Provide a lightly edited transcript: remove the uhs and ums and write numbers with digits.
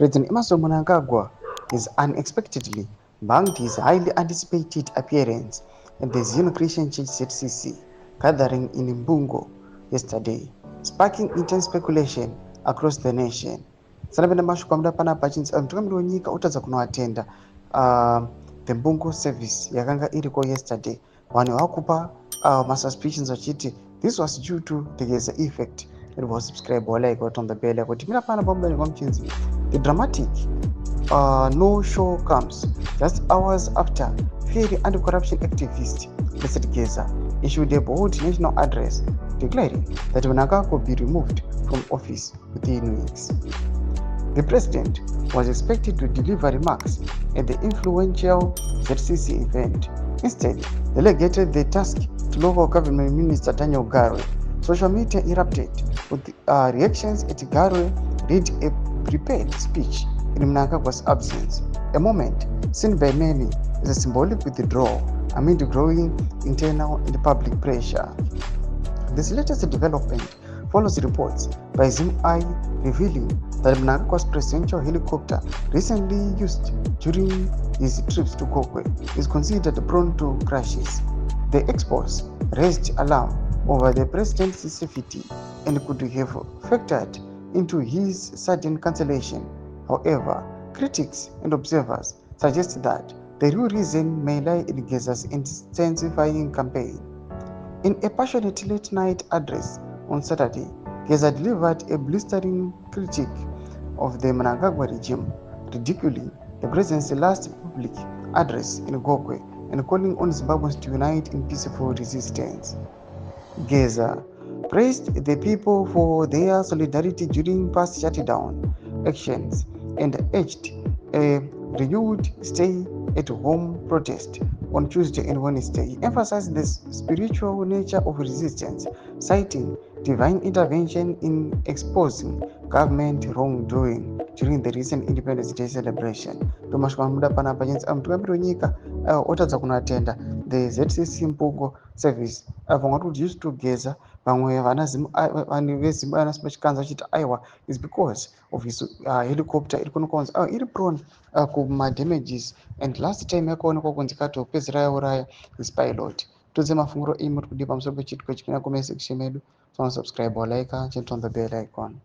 President Emmerson Mnangagwa has unexpectedly banked his highly anticipated appearance at the Zion Christian Church ZCC gathering in Mbungo yesterday, sparking intense speculation across the nation. Sanapenda mashukamda panapa chinzi mtungamiri wenyika utadza kunoatenda the Mbungo service yakanga iriko yesterday. Vanhu vakupa masuspicions vachiti this was due to the Yeza effect. It was subscribe like on the bell like timira pana bomba ngomchinzi. The dramatic no show comes just hours after fiery anti-corruption activist Mr. Geza issued a bold national address declaring that Mnangagwa could be removed from office within weeks. The president was expected to deliver remarks at the influential ZCC event. Instead, delegated the task to local government minister Daniel Garwe. Social media erupted with reactions at Garwe read a prepared speech in Mnangagwa's absence, a moment seen by many as a symbolic withdrawal amid growing internal and public pressure. This latest development follows reports by ZVAITWA revealing that Mnangagwa's presidential helicopter recently used during his trips to Gokwe is considered prone to crashes. The exports raised alarm over the president's safety and could have factored into his sudden cancellation. However, critics and observers suggest that the real reason may lie in Geza's intensifying campaign. In a passionate late-night address on Saturday, Geza delivered a blistering critique of the Mnangagwa regime, ridiculing the president's last public address in Gokwe and calling on Zimbabweans to unite in peaceful resistance. Geza praised the people for their solidarity during past shutdown actions and urged a renewed stay-at-home protest on Tuesday and Wednesday. He emphasized the spiritual nature of resistance, citing divine intervention in exposing government wrongdoing during the recent Independence Day celebration. Tomashkamda panapa chinzi mtungamiri wenyika otadza kunoatenda the ZCC Mbungo service vamwe used to Geza vamwe vanhu veZimbabwe vanasipa chikanza vachiti aiwa is because of his helicopter iri kunokunzi iri prone kumadamages and last time yakaonekwa kunzi katopedzera yauraya his pilot. Tudze mafunguro imi muri kudi pamusoro pechitiko chipinda comment section medu. Subscribe or like and turn on the bell icon.